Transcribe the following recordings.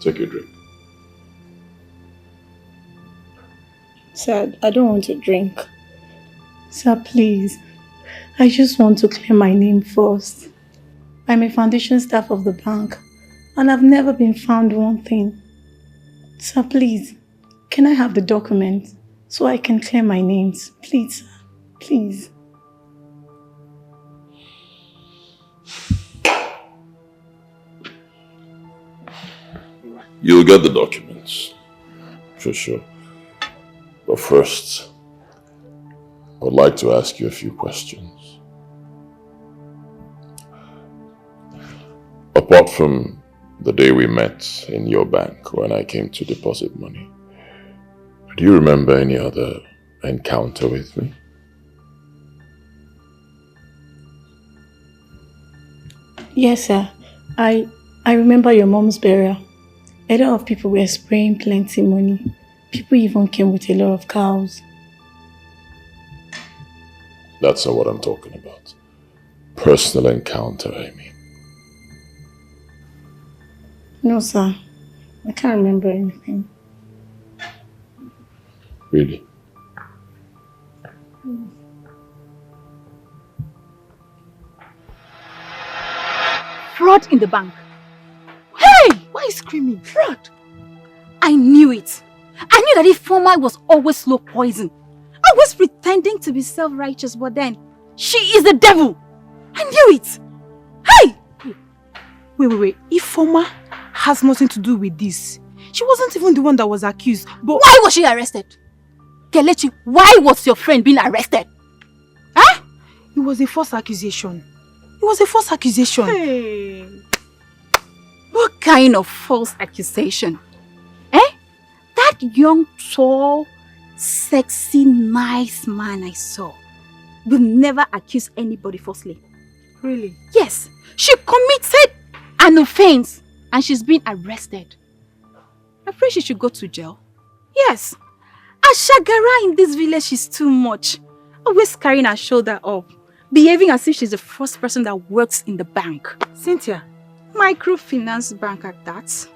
Take your drink. Sir, I don't want to drink. Sir, please. I just want to clear my name first. I'm a foundation staff of the bank and I've never been found wanting. Sir, please. Can I have the documents so I can clear my names? Please, sir. Please. You'll get the documents. For sure. But first, I would like to ask you a few questions. Apart from the day we met in your bank when I came to deposit money, do you remember any other encounter with me? Yes, sir. I remember your mom's burial. A lot of people were spraying plenty money. People even came with a lot of cows. That's not what I'm talking about. Personal encounter, I mean. No, sir. I can't remember anything. Really? Fraud in the bank. Hey! Why are you screaming? Fraud! I knew it. I knew that Ifeoma was always slow poison. Always pretending to be self-righteous, but then she is the devil. I knew it. Hey! Wait. Ifeoma has nothing to do with this. She wasn't even the one that was accused, but... Why was she arrested? Kelechi, why was your friend being arrested? Huh? It was a false accusation. It was a false accusation. Hey. What kind of false accusation? That young, tall, sexy, nice man I saw will never accuse anybody falsely. Really? Yes. She committed an offense and she's been arrested. I'm afraid she should go to jail. Yes. Ashagara in this village is too much. Always carrying her shoulder up. Behaving as if she's the first person that works in the bank. Cynthia, microfinance bank at that.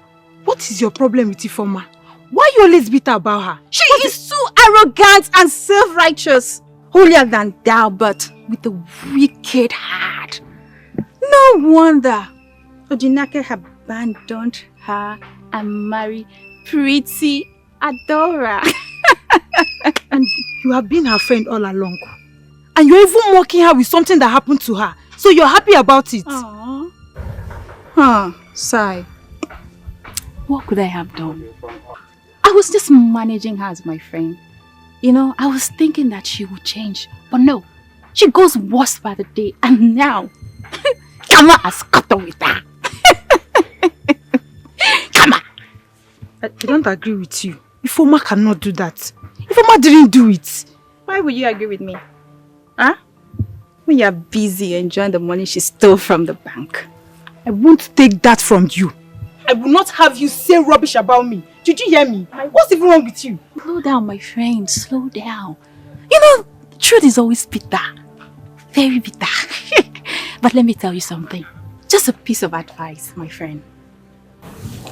What is your problem with Ifeoma? Why you always bitter about her? She is too arrogant and self-righteous. Holier than thou, but with a wicked heart. No wonder Odinake abandoned her and married pretty Adora. And you have been her friend all along. And you're even mocking her with something that happened to her. So you're happy about it. Aww. Huh, sigh. What could I have done? I was just managing her as my friend. You know, I was thinking that she would change. But no, she goes worse by the day. And now, Kama has caught up with her. Kama! I don't agree with you. Ifeoma cannot do that. Ifeoma didn't do it. Why would you agree with me? Huh? When you're busy enjoying the money she stole from the bank. I won't take that from you. I will not have you say rubbish about me. Did you hear me? What's even wrong with you? Slow down, my friend. Slow down. You know, truth is always bitter. Very bitter. But let me tell you something. Just a piece of advice, my friend.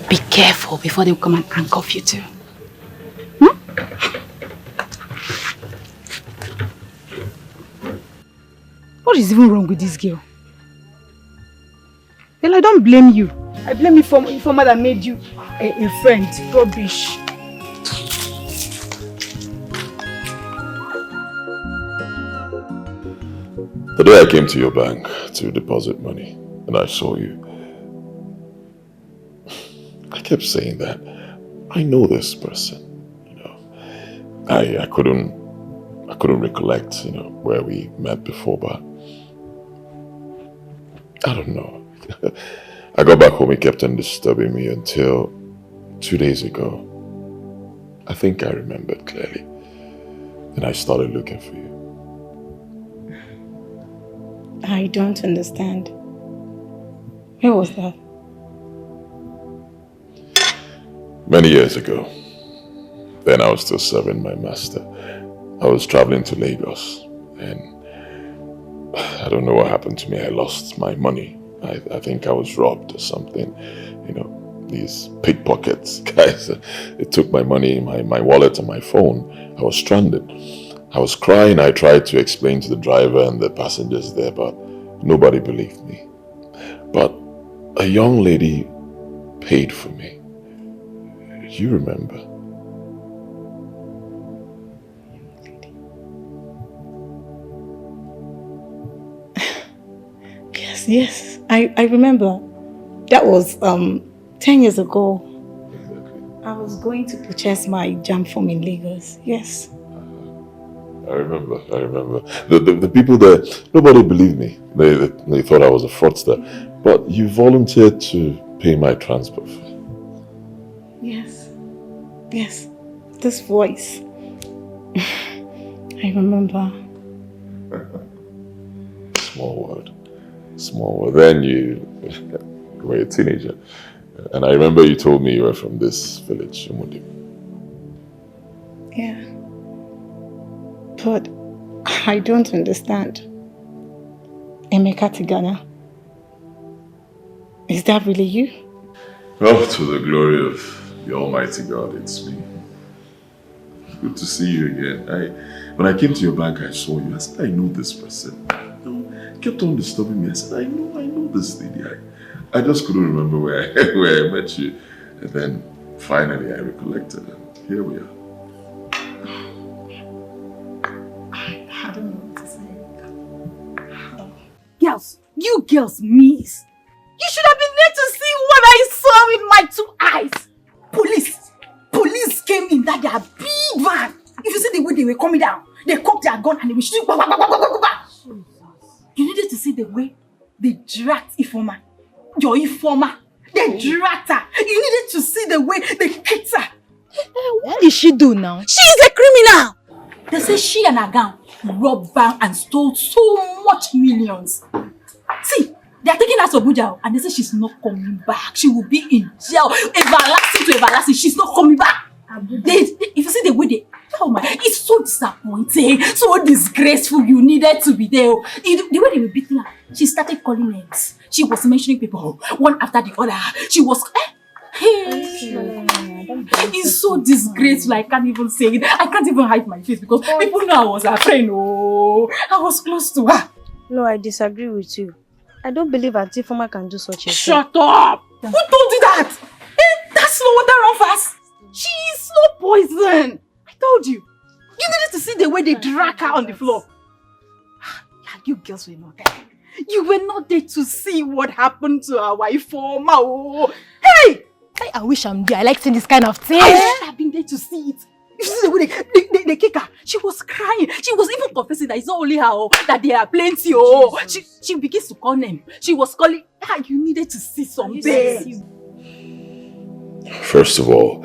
Be careful before they come and handcuff you too. What is even wrong with this girl? Well, I don't blame you. I blame you for that made you a friend. Rubbish. The day I came to your bank to deposit money and I saw you, I kept saying that I know this person. You know, I couldn't recollect, you know, where we met before, but I don't know. I got back home, he kept on disturbing me until 2 days ago. I think I remembered clearly. And I started looking for you. I don't understand. Where was that? Many years ago. Then I was still serving my master. I was traveling to Lagos and I don't know what happened to me. I lost my money. I think I was robbed or something. You know, these pickpockets guys. They took my money, my wallet and my phone. I was stranded. I was crying. I tried to explain to the driver and the passengers there, but nobody believed me. But a young lady paid for me. You remember? Yes, I remember. That was 10 years ago. Exactly. I was going to purchase my jam form in Lagos. Yes. I remember. The people there, nobody believed me. They thought I was a fraudster. But you volunteered to pay my transport fee. Yes. Yes. This voice. I remember. Small world. Then you were a teenager. And I remember you told me you were from this village, Umudim. Yeah. But I don't understand. Emeka Tigana. Is that really you? Well, to the glory of the Almighty God, it's me. Good to see you again. When I came to your bank, I saw you. I said, I know this person. Kept on disturbing me. I said, I know this lady. I just couldn't remember where I met you. And then finally I recollected, and here we are. I don't know what to say. Girls, you girls miss. You should have been there to see what I saw with my 2 eyes. Police came in that their big van. If you see the way they were coming down, they cocked their gun and they were shooting. You needed to see the way they dragged Ifoma. Your Ifoma. They dragged her. You needed to see the way they kicked her. What did she do now? She is a criminal. They say she and her gang robbed bank and stole so much millions. See, they are taking her to Abuja and they say she's not coming back. She will be in jail, everlasting to everlasting. She's not coming back. If you see the way they, oh my, it's so disappointing, so disgraceful. You needed to be there. The way they were beating her, she started calling names. She was mentioning people one after the other. She was, it's so disgraceful. I can't even say it. I can't even hide my face because people know I was her friend. Oh, I was close to her. No, I disagree with you. I don't believe Auntie Foma can do such a thing. Shut up! Who told you that? That's slow water run fast. She is slow poison. I told you. You needed to see the way they drag her on the floor. Yeah, you girls were not there. You were not there to see what happened to our wife former. Oh. Hey! I wish I'm there. I like seeing this kind of thing. I should have been there to see it. You see the way they kick her. She was crying. She was even confessing that it's not only her, that there are plenty. Oh, she begins to call them. She was calling. You needed to see something. First of all,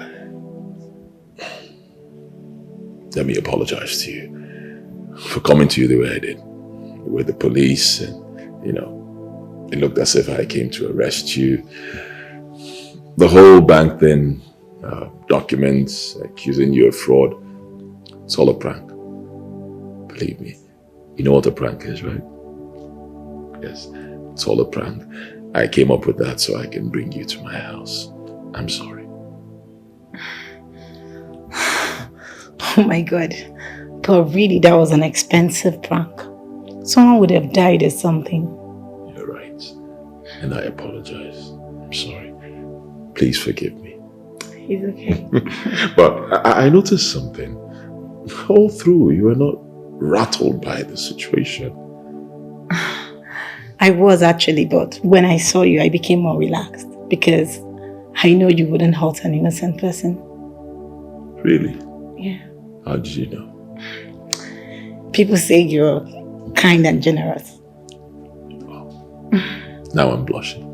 let me apologize to you for coming to you the way I did. With the police and, it looked as if I came to arrest you. The whole bank thing, documents accusing you of fraud, it's all a prank. Believe me. You know what a prank is, right? Yes, it's all a prank. I came up with that so I can bring you to my house. I'm sorry. Oh my God. But really, that was an expensive prank. Someone would have died or something. You're right. And I apologize. I'm sorry. Please forgive me. It's okay. But I noticed something. All through, you were not rattled by the situation. I was actually, but when I saw you, I became more relaxed because I know you wouldn't hurt an innocent person. Really? Yeah. How did you know? People say you're kind and generous. Wow. Now I'm blushing.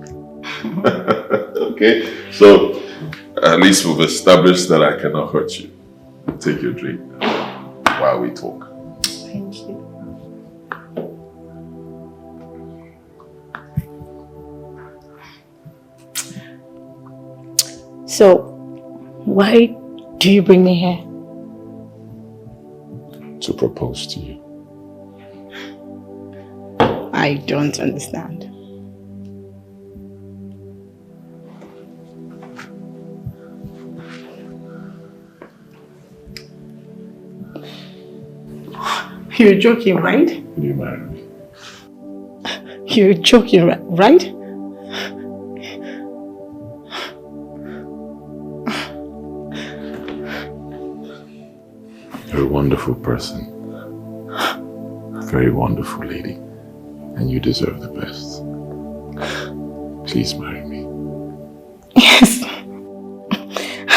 Okay, so at least we've established that I cannot hurt you. Take your drink while we talk. Thank you. So, why do you bring me here? To propose to you. I don't understand. You're joking, right? Will you marry me? You're joking, right? You're a wonderful person. A very wonderful lady. And you deserve the best. Please marry me. Yes.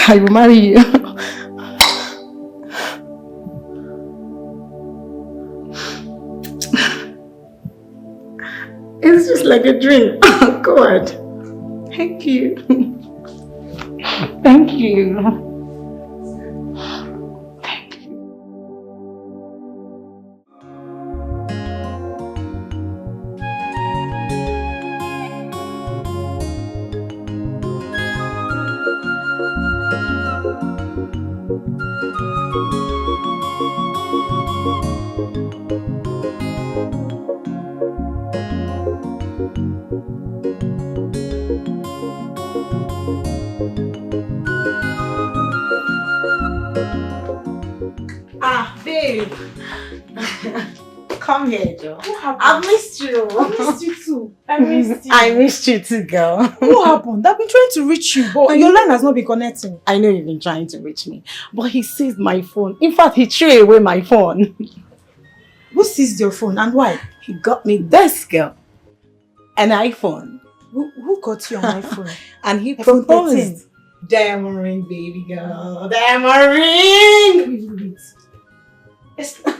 I will marry you. It's just like a dream. Oh God. Thank you. Thank you. Babe. Come here, Joe. What happened? I've missed you. I missed you too. I missed you. I missed you too, girl. What happened? I've been trying to reach you, but your line has not been connecting. I know you've been trying to reach me, but he seized my phone. In fact, he threw away my phone. Who seized your phone and why? He got me this, girl. An iPhone. Who got you an iPhone? And he iPhone 13. proposed. Diamond ring, baby girl. Diamond ring! Wait.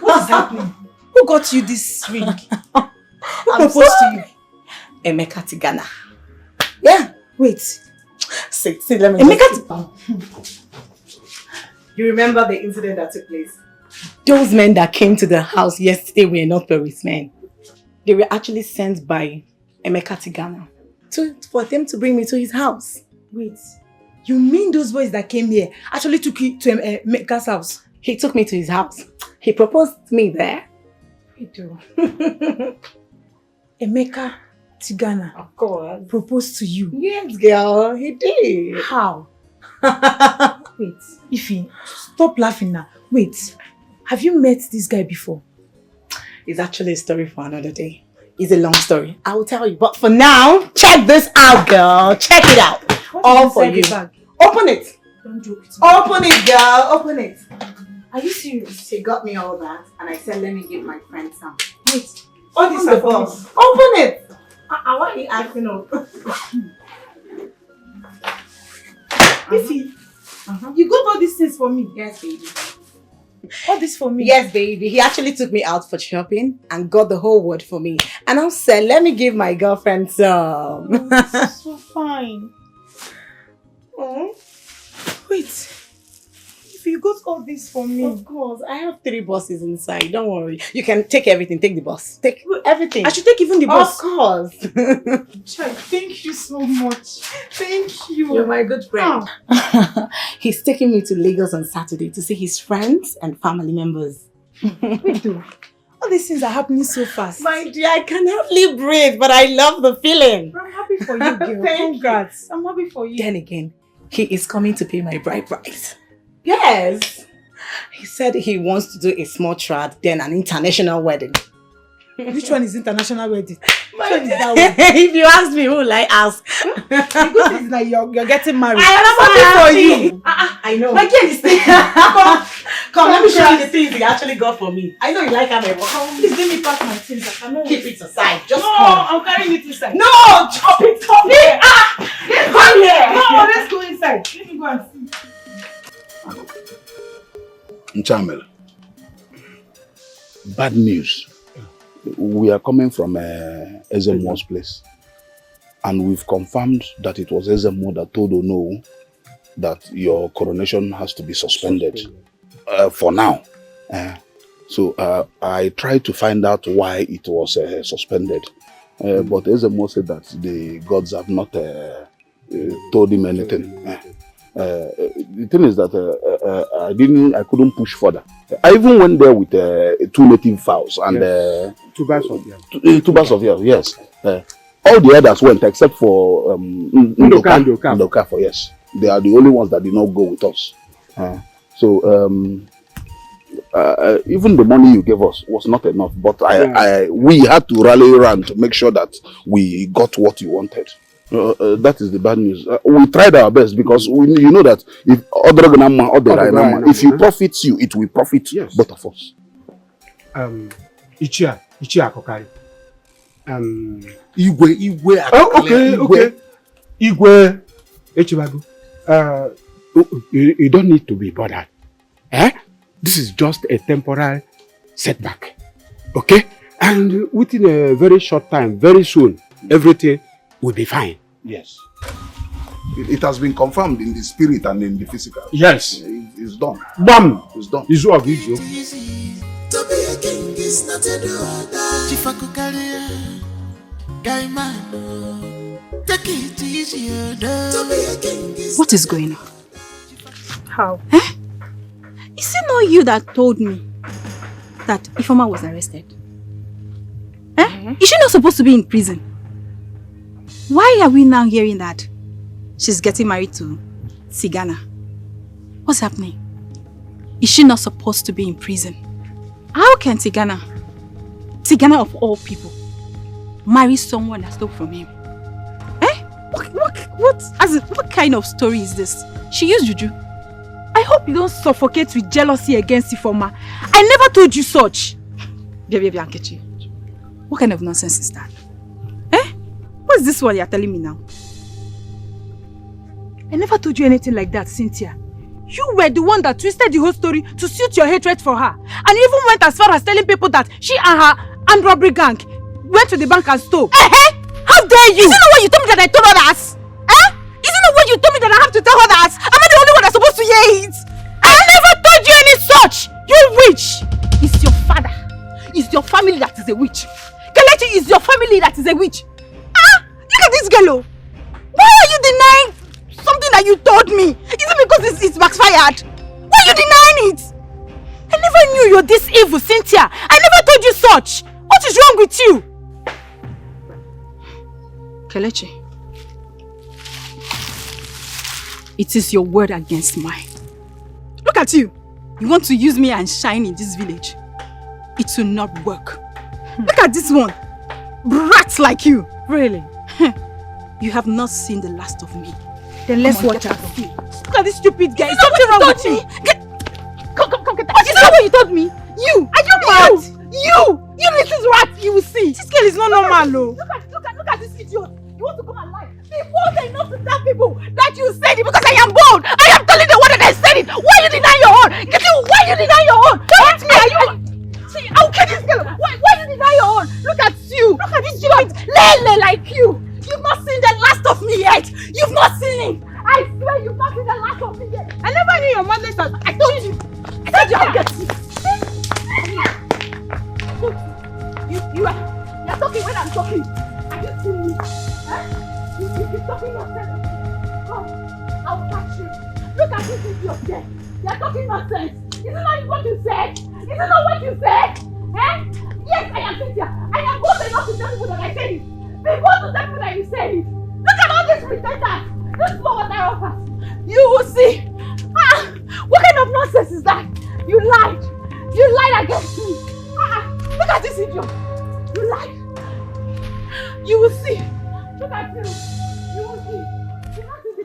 What is happening? Who got you this ring? Who proposed to you? Emeka Tigana. Yeah. Wait. See, let me Emeka You remember the incident that took place? Those men that came to the house yesterday were not policemen. They were actually sent by Emeka Tigana for them to bring me to his house. Wait. You mean those boys that came here actually took you to Emeka's house? He took me to his house. He proposed to me there. Emeka Tigana, Of course. proposed to you. Yes, girl, he did. How? Wait, Ify, stop laughing now. Wait, have you met this guy before? It's actually a story for another day. It's a long story. I will tell you. But for now, check this out, girl. Check it out. All for you. Open it. Don't joke with me. Open it, girl. Open it. Are you serious? She got me all that, and I said, let me give my friend some. Wait, What is Open the for box? Open it. Why are you acting up? Ify, you got all these things for me. Yes, baby. All this for me. Yes, baby. He actually took me out for shopping and got the whole word for me. And I said, let me give my girlfriend some. So fine. Wait, if you got all this for me, Of course, I have 3 buses inside. Don't worry. You can take everything. Take the bus. Take everything. I should take even the bus. Of course. Chai, thank you so much. Thank you. You're my good friend. He's taking me to Lagos on Saturday to see his friends and family members. Wait, though. All these things are happening so fast. My dear, I can hardly breathe, but I love the feeling. I'm happy for you, girl. Thank Congrats. I'm happy for you. Then again, he is coming to pay my bride price. Yes. He said he wants to do a small trad, then an international wedding. Which one is international wedding? My Which one is dear, that one? if you ask me, who will I ask? The good thing is that you're getting married. I am I'm so happy for happy. you. I know. My girl is taking. Come, let me show you the things he actually got for me. I know you like Amebo. Please let me pack my things. I cannot Keep it aside. Just No, come. I'm carrying it inside. No, chop it. Come here. Come here. No, let's go inside. Let me go and see. Nchamel, bad news. We are coming from Ezemo's place, and we've confirmed that it was Ezemo that told Ono that your coronation has to be suspended for now. So I tried to find out why it was suspended, but Ezemo said that the gods have not told him anything. The thing is that I couldn't push further. I even went there with 2 native fowls and 2 bags of yam. 2 bags of yam, yes. All the others went except for Ndoka for yes. They are the only ones that did not go with us. So even the money you gave us was not enough. But we had to rally around to make sure that we got what you wanted. That is the bad news. We tried our best because you know that if if it profits you, it will profit both of us. Ichia Kokari. Igwe. Okay. Igwe Echibago. You don't need to be bothered. This is just a temporary setback. Okay? And within a very short time, very soon, everything will be fine. Yes. It has been confirmed in the spirit and in the physical. Yes. It's done. Bam! It's done. It's all good, Joe. To be a king is not a do or die. Chifakukalia, guy man, take it easy. To be a king is What is going on? How? Is it not you that told me that Ifeoma was arrested? Is she not supposed to be in prison? Why are we now hearing that she's getting married to Tigana? What's happening? Is she not supposed to be in prison? How can Tigana of all people, marry someone that stole from him? What kind of story is this? She used juju. I hope you don't suffocate with jealousy against Ifeoma. I never told you such. Baby Ankechi, what kind of nonsense is that? What's this one you're telling me now? I never told you anything like that, Cynthia. You were the one that twisted the whole story to suit your hatred for her. And even went as far as telling people that she and her armed robbery gang went to the bank and stole. How dare you? Is it not what you told me that I told others? Is it not what you told me that I have to tell others? Am I the only one that's supposed to hear it? I never told you any such! You witch! It's your father. It's your family that is a witch. Kelechi is your family that is a witch. Look at this girl. Why are you denying something that you told me? Is it because it's backfired? Why are you denying it? I never knew you're this evil, Cynthia. I never told you such. What is wrong with you? Kelechi, it is your word against mine. Look at you. You want to use me and shine in this village. It will not work. Look at this one. Brats like you. Really? You have not seen the last of me. Then let's watch her. Look at this stupid guy. Is something wrong with you? Come, get What is that what you told me? You! Are you mad? You little rat, you will see. This girl is not normal, though. Look at this idiot. You want to come alive? Before they know to tell people that you said it because I am bold. I am telling the one that I said it. Why you deny your own? Why you deny your own? Don't me, are you? See, I'll kill this girl. Why you deny your own? Look at you. Look at this stupid lele like you. You've not seen the last of me yet. You've not seen it. I swear you've not seen the last of me yet. I never knew your madness. I told you. I told you I'll get you. You're talking when I'm talking. Are you seeing me? You keep talking yourself. Come, I'll catch you. Look at this idiot there. You're talking nonsense. Is it not what you said? Is it not what you said? Yes, I am Cynthia. I am bold enough to tell people that I said it. Be bold to tell people that you said it. Look at all these pretenders. This small water offers. You will see. What kind of nonsense is that? You lied. You lied against me. Look at this idiot. You lied. You will see. Look at you. You will see. You have to be.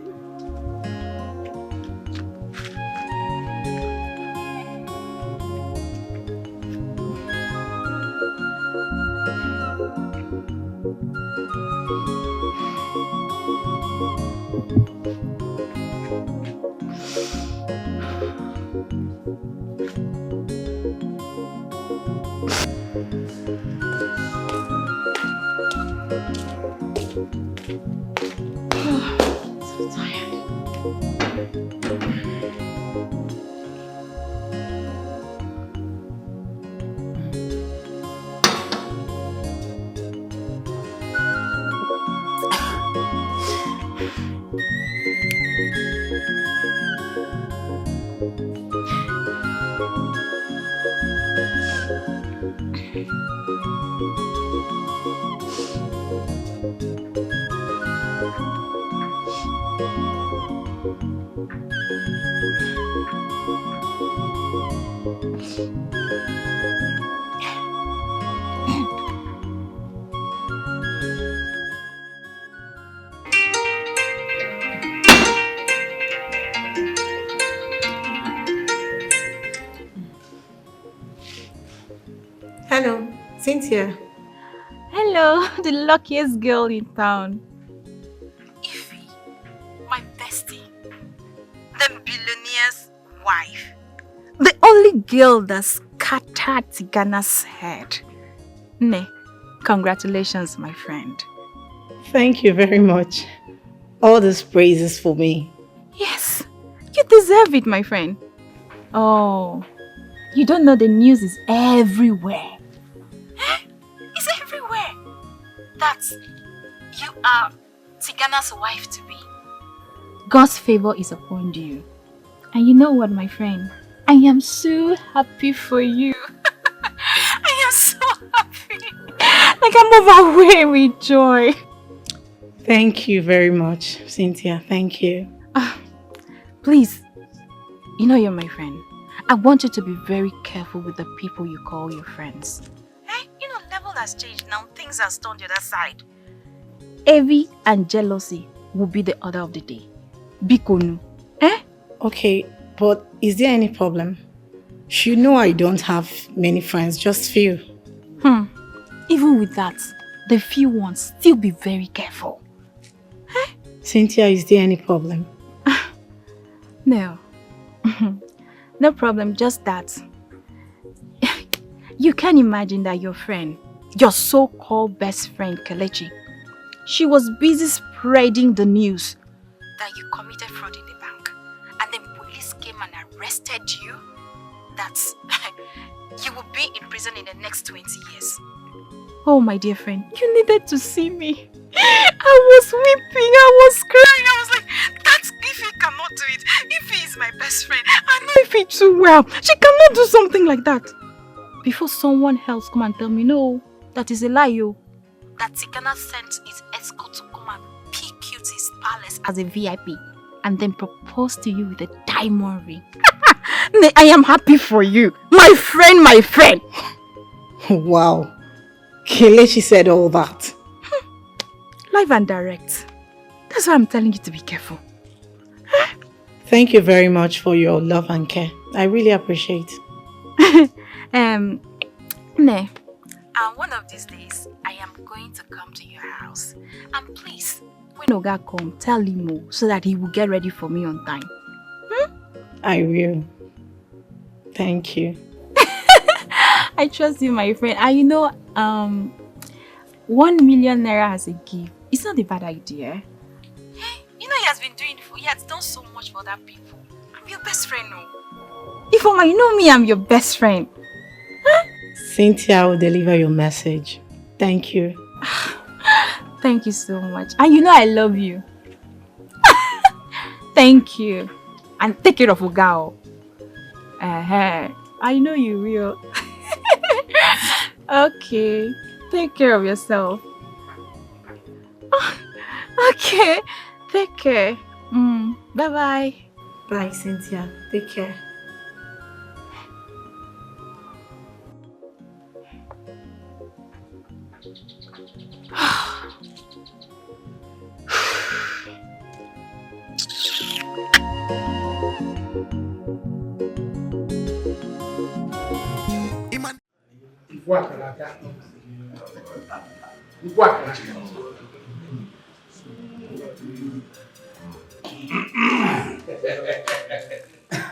So tired. Cynthia. Hello, the luckiest girl in town. Ify, my bestie. The billionaire's wife. The only girl that scattered Tigana's head. Ne, congratulations, my friend. Thank you very much. All this praise is for me. Yes, you deserve it, my friend. Oh, you don't know the news is everywhere. Eh? It's everywhere. That you are Tigana's wife to be. God's favor is upon you. And you know what, my friend? I am so happy for you. I am so happy. Like I'm overwhelmed with joy. Thank you very much, Cynthia. Thank you. Please, you know you're my friend. I want you to be very careful with the people you call your friends. Hey, you know, level has changed now. Things have turned the other side. Envy and jealousy will be the order of the day. Bikonu. Eh? Okay, but is there any problem? You know I don't have many friends, just few. Even with that, the few ones, still be very careful. Cynthia, is there any problem? No. No problem, just that. You can imagine that your friend, your so-called best friend, Kelechi, she was busy spreading the news that you committed fraud in the bank. And then police came and arrested you. That you will be in prison in the next 20 years. Oh, my dear friend, you needed to see me. I was weeping, I was crying, I was like, that's Ify cannot do it. Ify is my best friend. I know Ify too well. She cannot do something like that. Before someone else come and tell me, no, that is a lie, yo. That Tigana sent his escort to come and pick you to his palace as a VIP and then propose to you with a diamond ring. I am happy for you. My friend, my friend. Wow. Kelechi said all that. Live and direct. That's why I'm telling you to be careful. Thank you very much for your love and care. I really appreciate. Ne. One of these days, I am going to come to your house. And please, when Oga come, tell Limo so that he will get ready for me on time. I will. Thank you. I trust you, my friend. And you know, 1 million naira as a gift. It's not a bad idea. You know he has done so much for other people. I'm your best friend, no? Ifeoma, you know me, I'm your best friend. Cynthia will deliver your message. Thank you. Thank you so much. And you know I love you. Thank you. And take care of Ugao. I know you will. Okay. Take care of yourself. Okay. Take care. Bye-bye. Bye, Cynthia. Take care.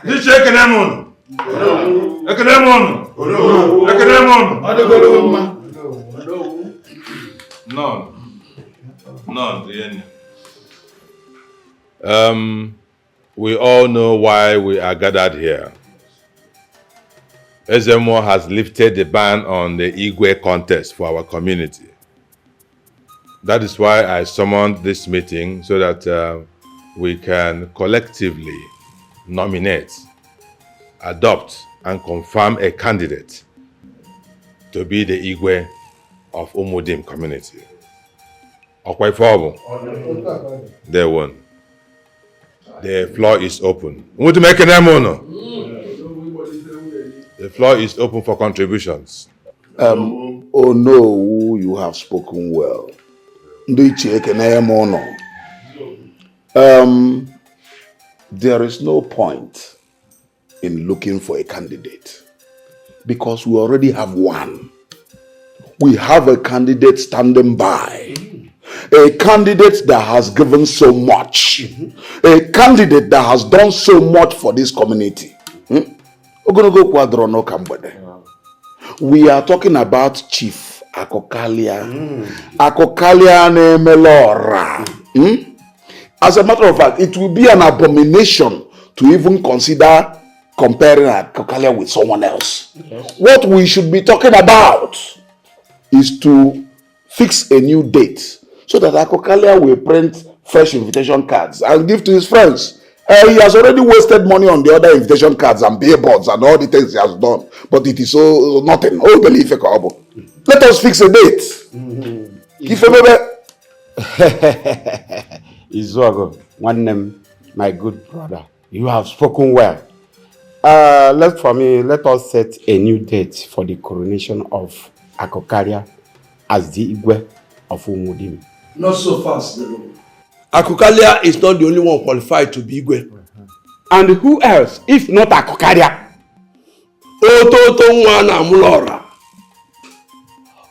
This Ekenemon. None. We all know why we are gathered here. Ezemo has lifted the ban on the Igwe contest for our community. That is why I summoned this meeting so that we can collectively nominate, adopt, and confirm a candidate to be the Igwe of Umudim community. Okwaifo. They won. The floor is open. The floor is open for contributions. Oh no, you have spoken well. There is no point in looking for a candidate because we already have one we have a candidate standing by. A candidate that has given so much. A candidate that has done so much for this community. We are talking about Chief Akokalia. Akokalia Nemelora. As a matter of fact, it will be an abomination to even consider comparing Akokalia with someone else. What we should be talking about is to fix a new date so that Akokalia will print fresh invitation cards and give to his friends. He has already wasted money on the other invitation cards and billboards and all the things he has done. But it is so nothing. Oh, believe it. Let us fix a date. Izuago, one name, my good brother. You have spoken well. Let us set a new date for the coronation of Akokalia as the Igwe of Umudim. Not so fast, though. Akokalia is not the only one qualified to be Igwe. And who else, if not Akokalia? Ototo Nwana Mulora.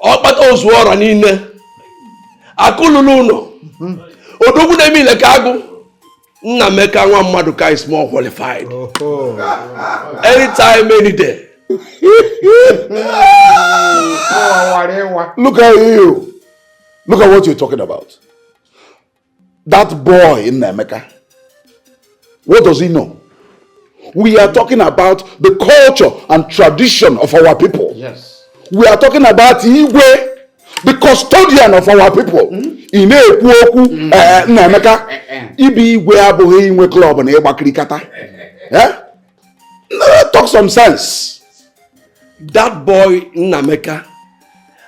Okpata Ozuora Nine. Akululuno. Odogu Nemi Lekagu. Nnameka Nwa Maduka is more qualified. Anytime, any day. Look at you. Look at what you're talking about. That boy in Nemeka. What does he know? We are talking about the culture and tradition of our people. Yes. We are talking about Igwe, the custodian of our people. Ine Ekwoku Nemeka. Ibi Igwe abụghị inwe club na ịgbakirikata. Talk some sense. That boy Nnameka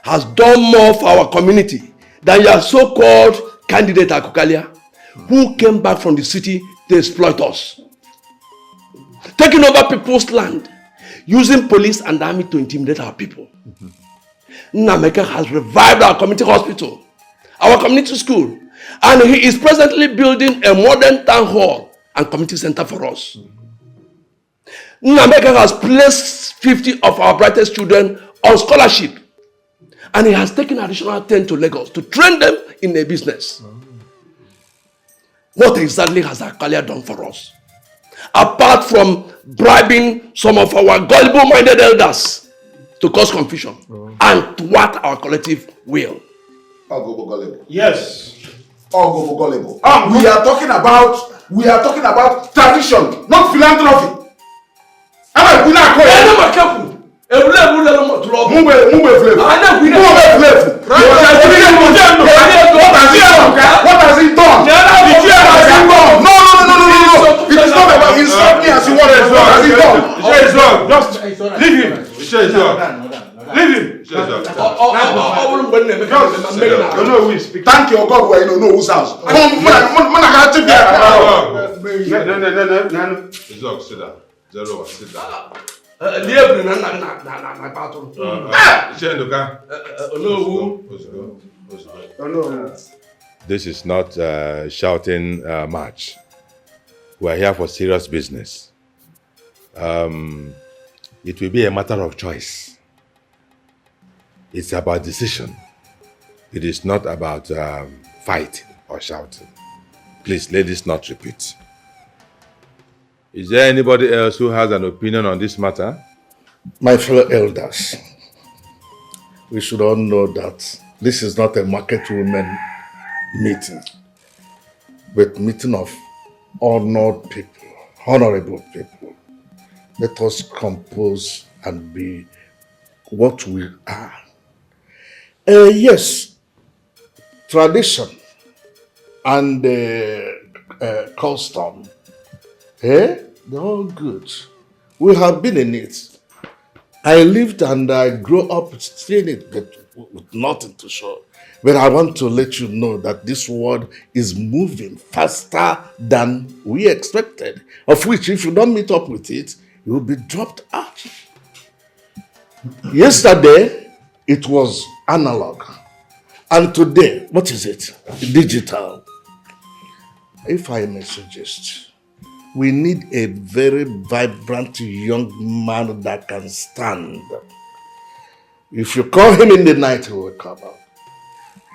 has done more for our community than your so-called candidate Akokalia, who came back from the city to exploit us. Taking over people's land, using police and army to intimidate our people. Nnameka has revived our community hospital, our community school, and he is presently building a modern town hall and community center for us. Nnameka has placed 50 of our brightest children on scholarship, and he has taken additional 10 to Lagos to train them in a business. What exactly has Akokalia done for us? Apart from bribing some of our gullible-minded elders to cause confusion and thwart our collective will. Yes. We are talking about tradition, not philanthropy. What has he done? No. It is not about insult me as you want. What has he done? Just leave him. Leave him. Thank your God where you don't know whose house. Sit down. Sit down. This is not a shouting match. We are here for serious business. It will be a matter of choice. It's about decision. It is not about fighting or shouting. Please, let this not repeat. Is there anybody else who has an opinion on this matter? My fellow elders, we should all know that this is not a market women meeting, but meeting of honored people, honorable people. Let us compose and be what we are. Yes, tradition and custom, they're all good. We have been in it. I lived and I grew up seeing it, but with nothing to show. But I want to let you know that this world is moving faster than we expected, of which if you don't meet up with it, you will be dropped out. Yesterday, it was analog. And today, what is it? Digital. If I may suggest, we need a very vibrant young man that can stand. If you call him in the night, he will come out.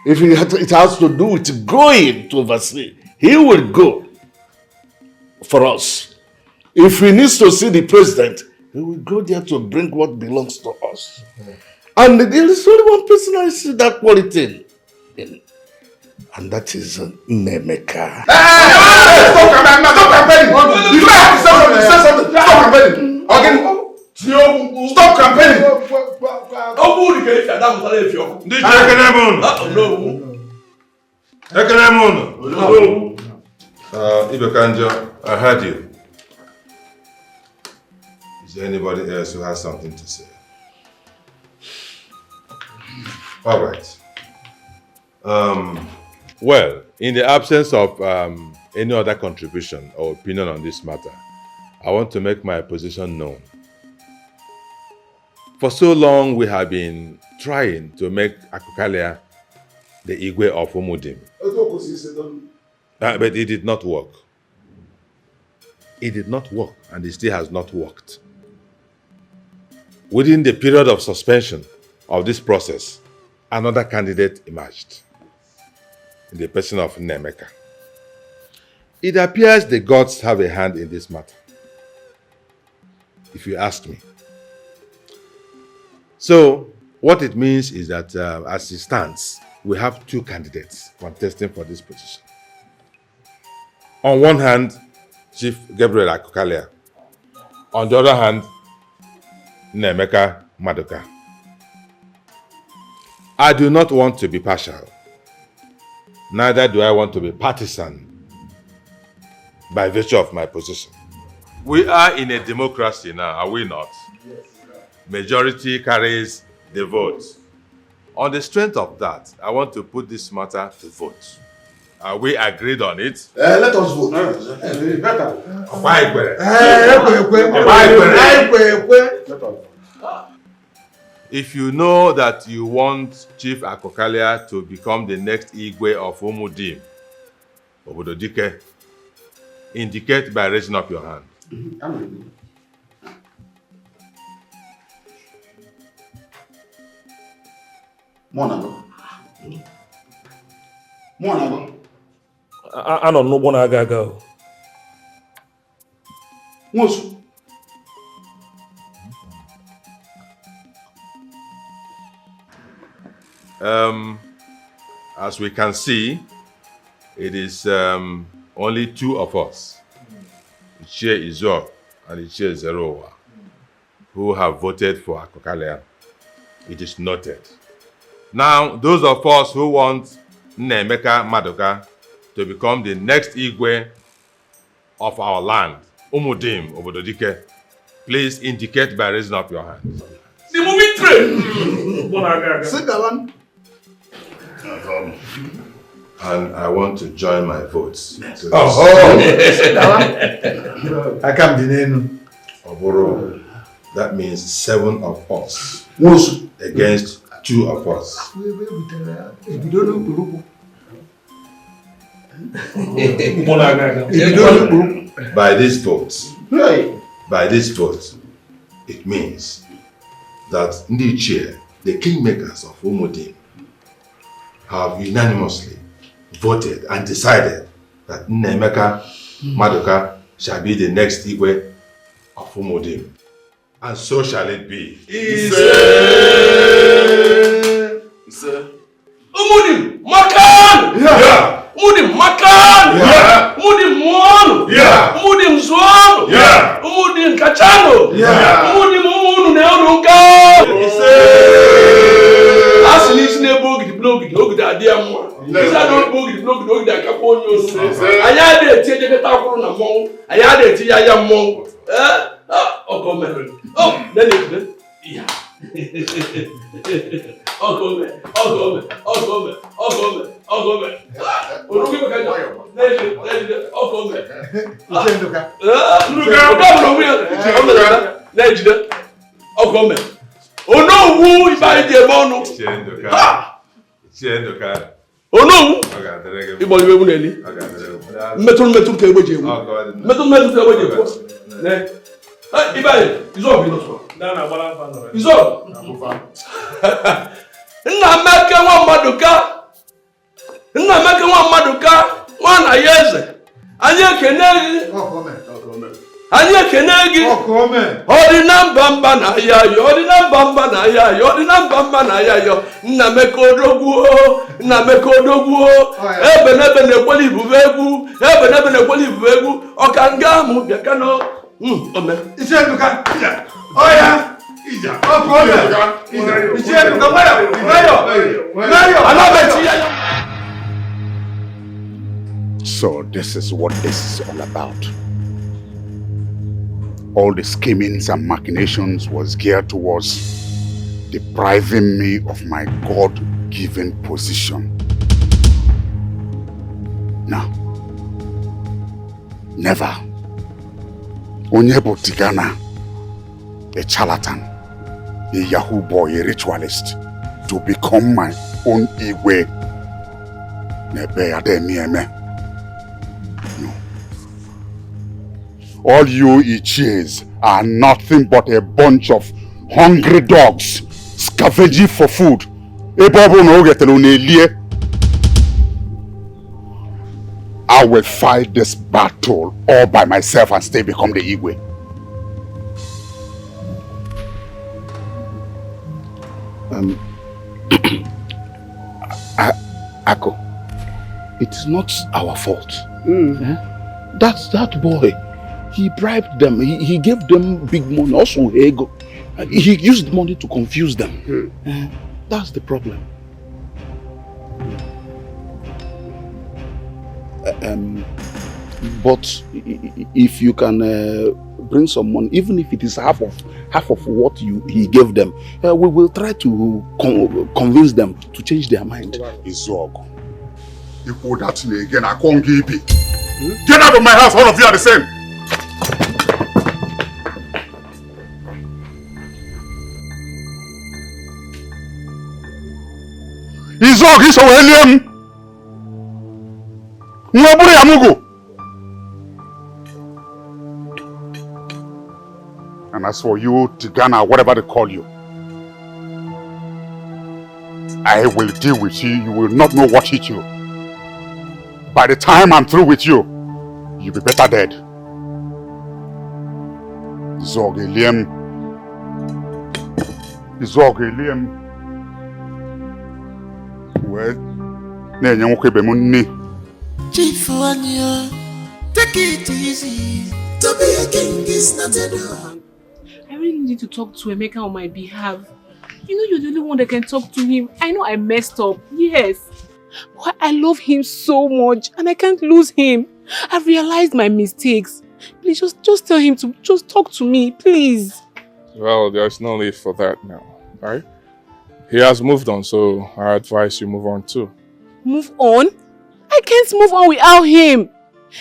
If it has to do with going to oversee, he will go for us. If he needs to see the president, he will go there to bring what belongs to us. And there is only one person I see that quality in. And that is Nemeka. Stop campaigning! You don't have to say something! Stop campaigning! Stop campaigning! Ibekanjo, I heard you. Is there anybody else who has something to say? All right. Well, in the absence of any other contribution or opinion on this matter, I want to make my position known. For so long, we have been trying to make Akukalia the Igwe of Umudim. But it did not work. It did not work, and it still has not worked. Within the period of suspension of this process, another candidate emerged in the person of Nemeka. It appears the gods have a hand in this matter, if you ask me. So, what it means is that as it stands, we have two candidates contesting for this position. On one hand, Chief Gabriel Akukalia. On the other hand, Nemeka Maduka. I do not want to be partial. Neither do I want to be partisan by virtue of my position. We are in a democracy now, are we not? Yes. Majority carries the vote. On the strength of that, I want to put this matter to vote. Are we agreed on it? Let us vote. If you know that you want Chief Akukalia to become the next Igwe of Umudim, Obododike, indicate by raising up your hand. Anọ n'ụgbọ na-aga aga. Nwosu. As we can see, it is only two of us, Ichie Izo and Ichie Zerowa, who have voted for Akukalia. It is noted. Now, those of us who want Nemeka Maduka to become the next Igwe of our land, Umudim, Obododike, please indicate by raising up your hand. The moving train! And I want to join my votes. I come the name. Oboro, that means 7 of us against 2 of us. By this vote, it means that Ndichie, the kingmakers of Umudim, have unanimously voted and decided that Nemeka Maduka shall be the next Igwe of Umudim. And so shall it be. Umudim Makan! Yeah! Umudim Makan! Yeah! Umudim Mwanu! Yeah! Umudim Zwanu! Yeah! Umudim Kachano! Yeah! Umudim Umunu Neonunga! Asini Nebo the blog, the dog that dear one. These are not bogi, the blog that Capone. I had a tea that I'm among. I had a tea I am among. Oh, come oh, then it. Yeah. Oh, come oh no, who is by the mono? Oh no! Metal cable. Metal cable. Ibali, is all Izo. Nnameke nwa Maduka. Nwana Yeze. Anyị ekene gị. Anyị ekene gị. Ọ dị na mba na ya yo. Nnameke odogwu. Ebe na-ekweli ibubo egwu. Ọka nga mụ bịa kano. Ome. Ijebuka. Oya. Ija. Ijebuka. So this is what this is all about. All the schemings and machinations was geared towards depriving me of my God-given position. Now, never. Onyebo Tigana, a charlatan, a Yahoo boy, a ritualist, to become my own Igwe. No. All you Ichies are nothing but a bunch of hungry dogs scavenging for food. I will fight this battle all by myself and still become the Igwe. Ako, it is not our fault. That's that boy. He bribed them. He gave them big money. Also, ego. He used money to confuse them. That's the problem. But if you can bring some money, even if it is half of what he gave them, we will try to convince them to change their mind. Izog, you put that to me again. I can't give it. Get out of my house! All of you are the same. Izog, he's a William. Nwaburi Amugo. And as for you, Tigana, whatever they call you, I will deal with you. You will not know what hit you. By the time I'm through with you, you'll be better dead. Izog Eliam. Well, Chief Wanyo, take it easy. To be a king is not a door. I really need to talk to Emeka on my behalf. You know you're the only one that can talk to him. I know I messed up, yes. But I love him so much and I can't lose him. I've realized my mistakes. Please just tell him to just talk to me, please. Well, there's no need for that now, right? He has moved on, so I advise you move on too. Move on? I can't move on without him.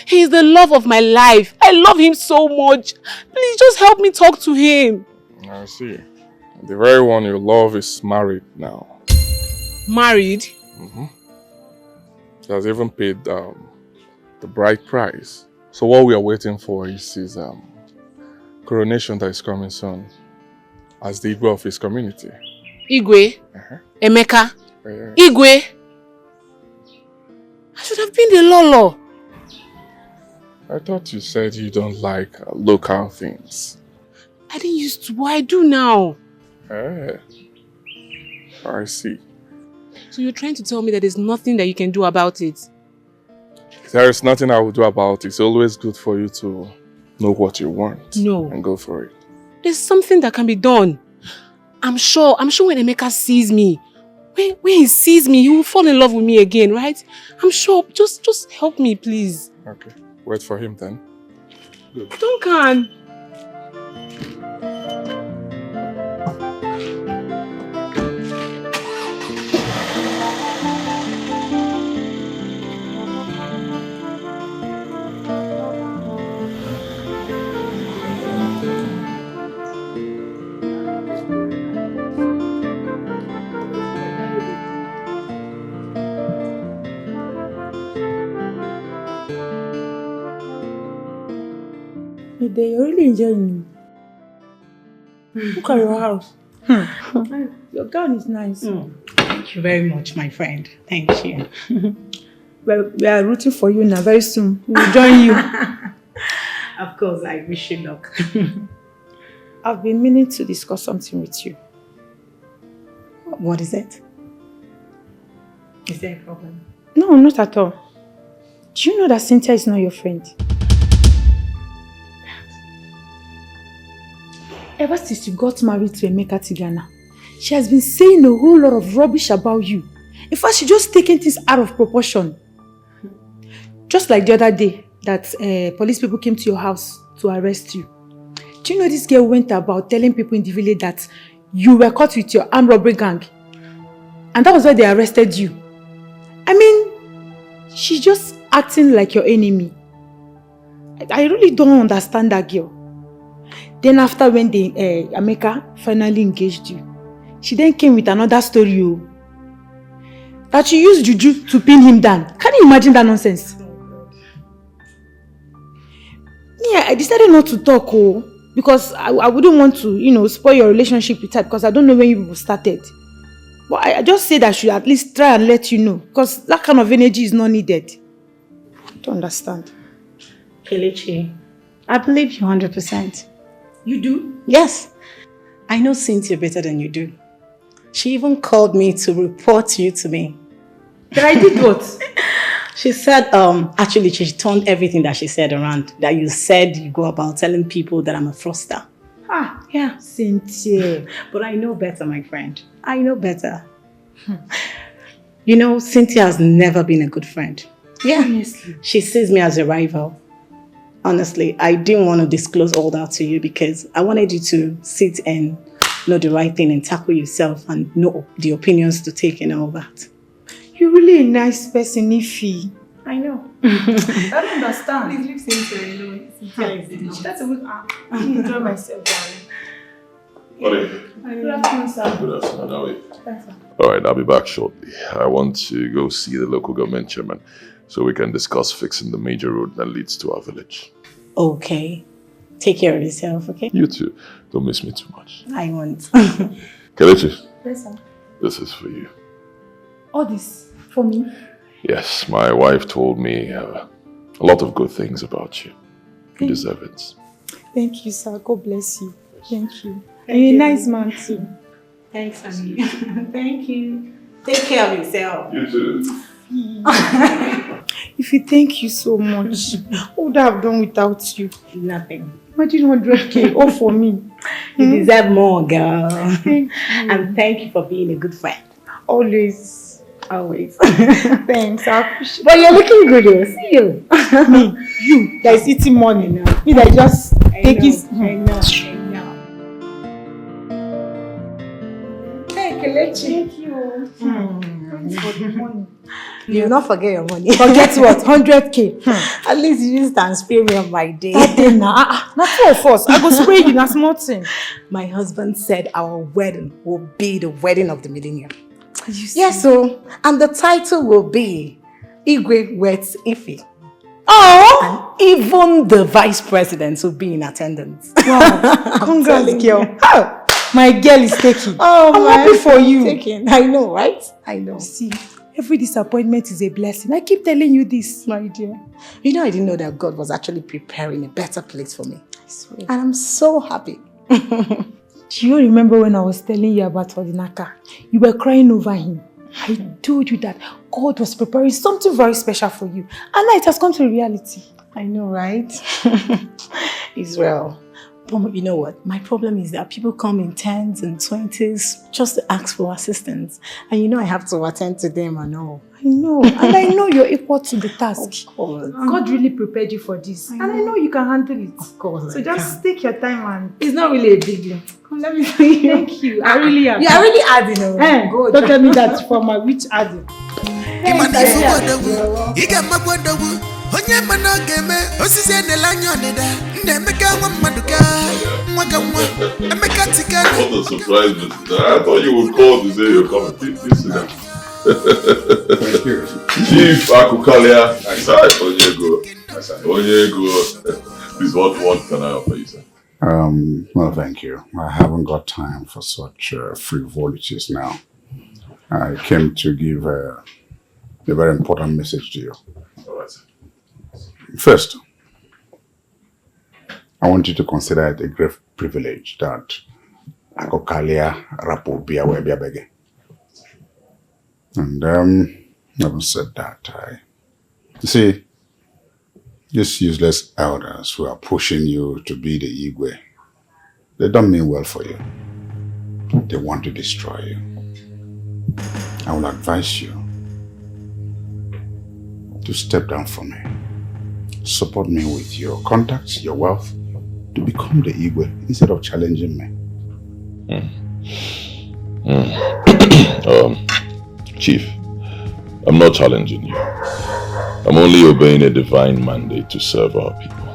He is the love of my life. I love him so much. Please just help me talk to him. I see. The very one you love is married now. Married? He has even paid the bride price. So what we are waiting for is his coronation that is coming soon as the Igwe of his community. Igwe? Emeka? Igwe? I should have been the Lolo. I thought you said you don't like local things. I didn't used to, but I do now. I see. So you're trying to tell me that there's nothing that you can do about it? There is nothing I will do about it. It's always good for you to know what you want. No. And go for it. There's something that can be done. I'm sure when Emeka sees me, when he sees me, he will fall in love with me again, right? I'm sure. Just help me, please. Okay. Wait for him then. Good. Duncan! You're really enjoying me. Look at your house. Your gown is nice. Thank you very much, my friend. Thank you. Well, we are rooting for you now. Very soon we'll join you. Of course, I wish you luck. I've been meaning to discuss something with you. What is it? Is there a problem? No, not at all. Do you know that Cynthia is not your friend? Ever since you got married to Emeka Tigana, she has been saying a whole lot of rubbish about you. In fact, she just taking things out of proportion. Just like the other day that police people came to your house to arrest you. Do you know this girl went about telling people in the village that you were caught with your armed robbery gang? And that was why they arrested you. I mean, she's just acting like your enemy. I really don't understand that girl. Then after when Emeka finally engaged you, she then came with another story. That she used juju to pin him down. Can you imagine that nonsense? Yeah, I decided not to talk, because I wouldn't want to, spoil your relationship with her, because I don't know when you people started. But I just say that I should at least try and let you know, because that kind of energy is not needed. I don't understand. Kelechi, I believe you 100%. You do? Yes. I know Cynthia better than you do. She even called me to report you to me. But I did what? She said, actually, she turned everything that she said around. That you said you go about telling people that I'm a fraudster. Ah, yeah. Cynthia. But I know better, my friend. I know better. You know, Cynthia has never been a good friend. Yeah. Honestly. She sees me as a rival. Honestly, I didn't want to disclose all that to you because I wanted you to sit and know the right thing and tackle yourself and know the opinions to take and all that. You're really a nice person, Ify. I know. I don't understand. Please leave Cynthia alone. That's a good I enjoy myself, darling. Good afternoon, sir. Good afternoon, how are you? Thanks, sir. All right, I'll be back shortly. I want to go see the local government chairman so we can discuss fixing the major road that leads to our village. Okay. Take care of yourself, okay? You too. Don't miss me too much. I won't. Kelechi, Yes, sir. this is for you. All this for me? Yes, my wife told me a lot of good things about you. You deserve it. Thank you, sir. God bless you. Thank you. And you're a nice man too. Thanks, honey. Thank you. Take care of yourself. You too. If you thank you so much, what would I have done without you? Nothing. Imagine 100k all for me. You deserve more, girl. Thank you. And thank you for being a good friend. Always. Always. Thanks. I appreciate. But you're looking good, though. See you. Me, you that is eating money now. Me that just take it. I know. Hey, Kelechi. Thank you. Thanks for the money. You will not forget your money. Forget what? 100k. At least you used to spray me on my day. That day now. Not two of us. I go spray you. That's small thing. My husband said our wedding will be the wedding of the millennium. Yes, so, and the title will be Igwe Weds Ify. Oh! And even the vice president will be in attendance. Wow. Congrats, girl. Oh, my girl is taking. Oh, I'm happy for you. Taking. I know, right? I know. See, every disappointment is a blessing. I keep telling you this, my dear. You know, I didn't know that God was actually preparing a better place for me. I swear. And I'm so happy. Do you remember when I was telling you about Odinaka? You were crying over him. I told you that God was preparing something very special for you. And now it has come to reality. I know, right? Israel. But you know what? My problem is that people come in 10s and 20s just to ask for assistance. And you know I have to attend to them and all. I know. And I know you're equal to the task. Of course. God really prepared you for this. And I know you can handle it. Of course. So just take your time and it's not really a big deal. Come, let me see you. Thank you. I really am. You are really adding. Good. Don't tell me that for my which adding. Onye mana game osisi enela anya onida nna Emeka nwa mmaduka nwa ga nwa Emeka tika. What a surprise visit. I thought you would call to say you're coming. Please sit down. Chief Akukalia. Onyego. Please, what can I offer you, sir? No, thank you. I haven't got time for such frivolities now. I came to give a very important message to you. First, I want you to consider it a great privilege that Akokalia Rapo Bia Webia Bege. And having said that, you see, these useless elders who are pushing you to be the Igwe, they don't mean well for you. They want to destroy you. I will advise you to step down from me. Support me with your contacts, your wealth, to become the Igwe instead of challenging me. Chief, I'm not challenging you. I'm only obeying a divine mandate to serve our people.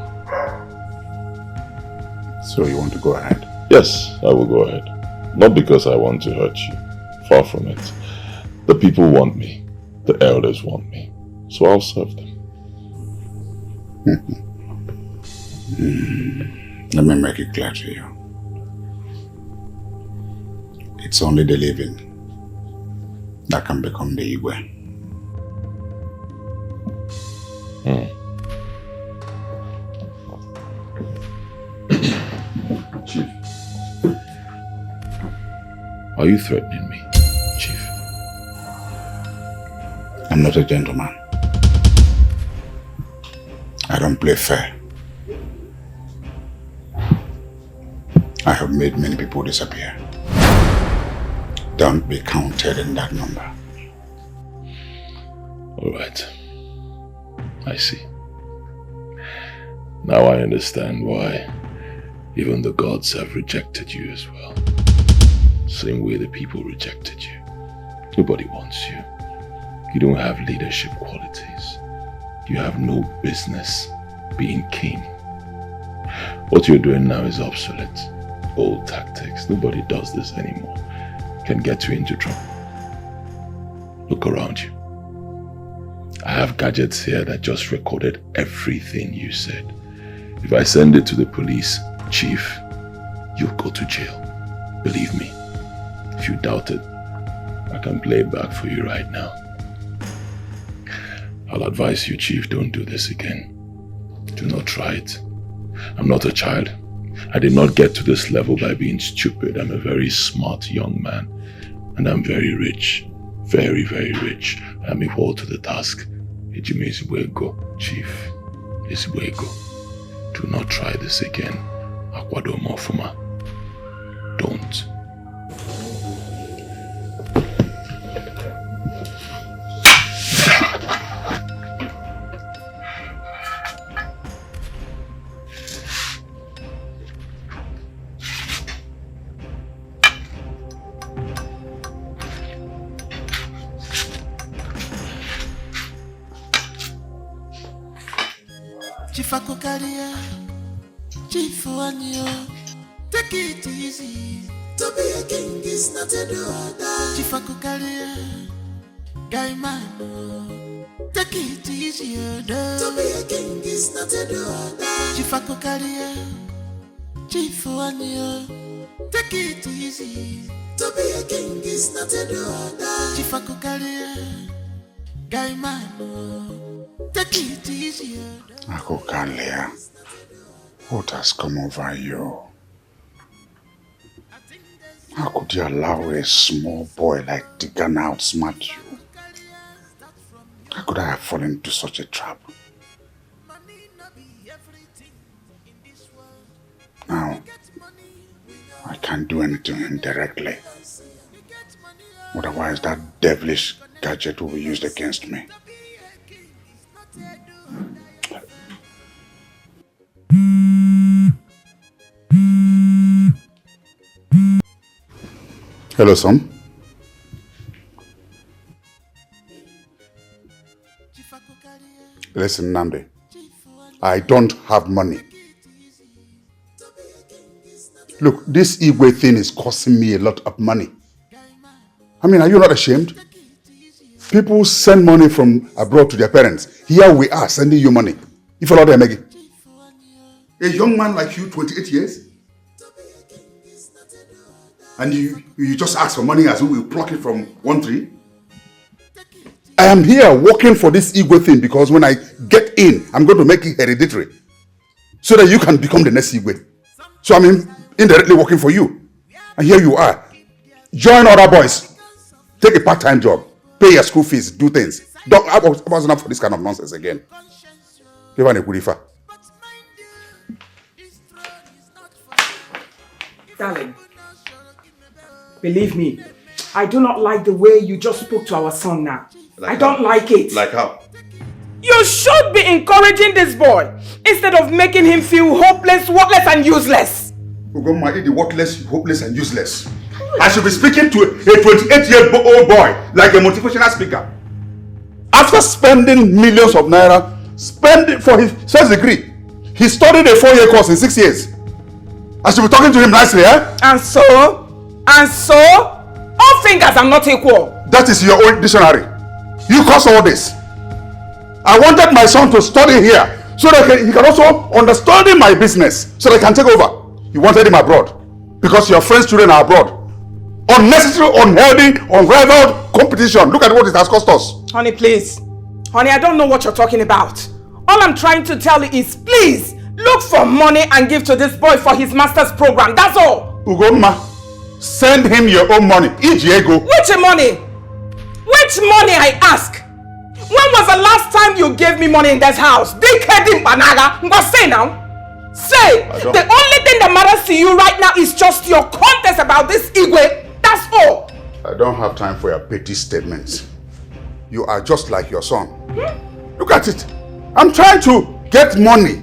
So you want to go ahead? Yes, I will go ahead. Not because I want to hurt you. Far from it. The people want me. The elders want me. So I'll serve them. Let me make it clear to you. It's only the living that can become the Igwe. Chief, are you threatening me, Chief? I'm not a gentleman. I don't play fair. I have made many people disappear. Don't be counted in that number. All right. I see. Now I understand why even the gods have rejected you as well. Same way the people rejected you. Nobody wants you. You don't have leadership qualities. You have no business being king. What you're doing now is obsolete. Old tactics. Nobody does this anymore. Can get you into trouble. Look around you. I have gadgets here that just recorded everything you said. If I send it to the police, Chief, you'll go to jail. Believe me. If you doubt it, I can play it back for you right now. I'll advise you, Chief, don't do this again. Do not try it. I'm not a child. I did not get to this level by being stupid. I'm a very smart young man. And I'm very rich. Very, very rich. I'm equal to the task. Ejime Ezigbo-Ego, Chief. Ezigbo-Ego. Do not try this again. Akwado Mofuma. Don't. Chifakukalia, Chifuanyo, take it easy. To be a king is not a do-or-die. Chifakukalia, Gaimano, take it easy. To be a king is not a do-or-die. Chifakukalia, Chifuanyo, take it easy. To be a king is not a do-or-die. Chifakukalia, Gaimano, take it easy. Akokalia, what has come over you? How could you allow a small boy like Tigana outsmart you? How could I have fallen into such a trap? Now, I can't do anything indirectly. Otherwise, that devilish gadget will be used against me. Hello, son. Listen, Namde. I don't have money. Look, this Igwe thing is costing me a lot of money. I mean, are you not ashamed? People send money from abroad to their parents. Here we are sending you money. If you are not Maggie. A young man like you, 28 years, And you just ask for money as we will pluck it from one tree? I am here working for this Igwe thing because when I get in, I'm going to make it hereditary. So that you can become the next Igwe. So I'm indirectly working for you. And here you are. Join other boys. Take a part-time job. Pay your school fees. Do things. I wasn't up for this kind of nonsense again. Give an ekurifa. Darling, believe me, I do not like the way you just spoke to our son now. I don't like it. Like how? You should be encouraging this boy instead of making him feel hopeless, worthless and useless. Ugoma, the worthless, hopeless and useless. I should be speaking to a 28-year-old boy like a motivational speaker. After spending millions of naira, spending for his first degree, he studied a 4-year course in 6 years. I should be talking to him nicely, eh? And so, all fingers are not equal. That is your own dictionary. You caused all this. I wanted my son to study here so that he can also understand my business so that I can take over. You wanted him abroad because your friends' children are abroad. Unnecessary, unhealthy, unrivaled competition. Look at what it has cost us. Honey, please. Honey, I don't know what you're talking about. All I'm trying to tell you is please look for money and give to this boy for his master's program. That's all. Ugoma, send him your own money. Ijiego. Which money? Which money, I ask? When was the last time you gave me money in this house? Dickheading Banaga. Say now. Say. The only thing that matters to you right now is just your contest about this Igwe. That's all. I don't have time for your petty statements. You are just like your son. Look at it. I'm trying to get money.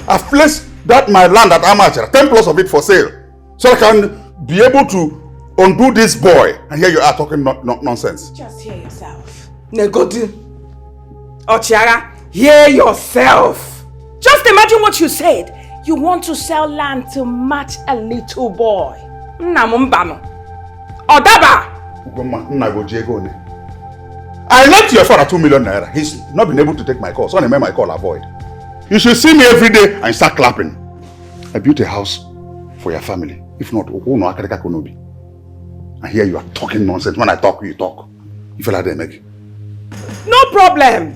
I've placed my land at Amachara, 10 plus of it for sale. So I can be able to undo this boy. And here you are talking nonsense. Just hear yourself. Negodu. Ochiara, hear yourself. Just imagine what you said. You want to sell land to match a little boy. Namumbano. Odaba. I left your father 2 million naira. He's not been able to take my call. So I made my call avoid. You should see me every day and start clapping. I built a house for your family. If not, and here you are talking nonsense. When I talk, you talk. You feel like they make. No problem.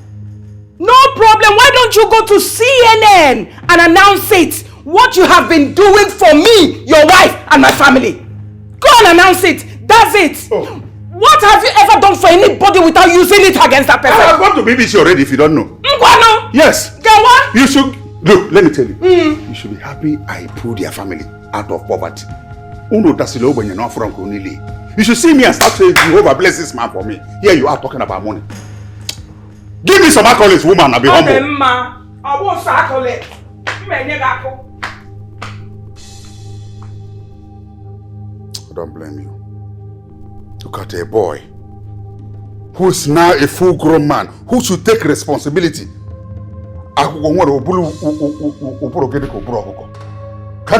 No problem. Why don't you go to CNN and announce it? What you have been doing for me, your wife, and my family. Go and announce it. That's it. Oh. What have you ever done for anybody without using it against that person? I have gone to BBC already if you don't know. Ngwano? Yes. Gawa? You should. Look, let me tell you. You should be happy I pulled your family out of poverty. You should see me and start saying, Jehovah bless this man for me. Here you are talking about money. Give me some accolades, woman, and be humble. I won't accolades. I don't blame you. Look at a boy who is now a full-grown man who should take responsibility. Can't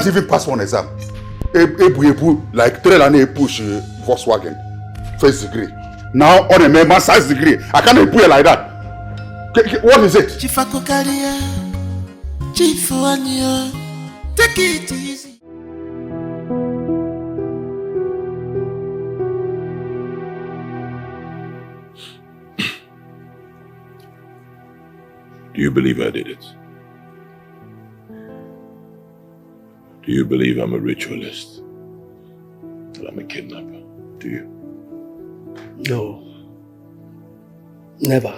even pass one exam. Like trailer and push Volkswagen first degree. Now on a master's degree, I can't put it like that. What is it? Chief Akokaria, Chief Wanyo, take it easy. Do you believe I did it? Do you believe I'm a ritualist? That I'm a kidnapper? Do you? No. Never.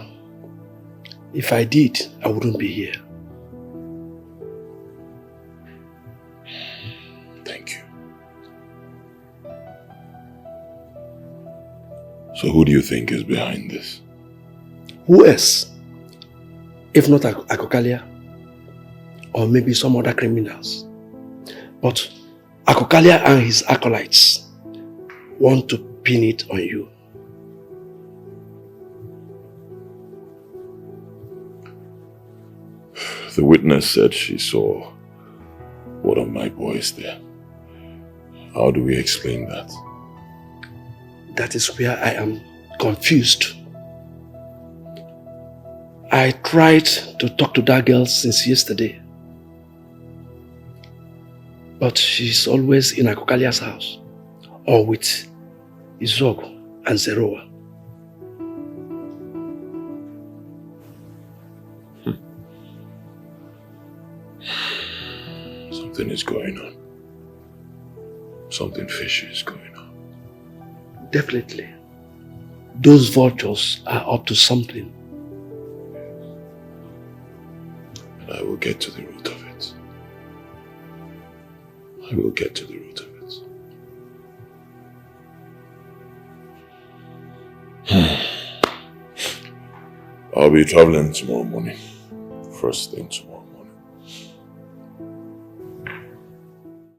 If I did, I wouldn't be here. Thank you. So who do you think is behind this? Who else? If not Akokalia, or maybe some other criminals. But Akokalia and his acolytes want to pin it on you. The witness said she saw one of my boys there. How do we explain that? That is where I am confused. I tried to talk to that girl since yesterday. But she's always in Akokalia's house, or with Izogo and Zeroa. Something is going on. Something fishy is going on. Definitely. Those vultures are up to something. And I will get to the root of it. I will get to the root of it. I'll be traveling tomorrow morning. First thing tomorrow.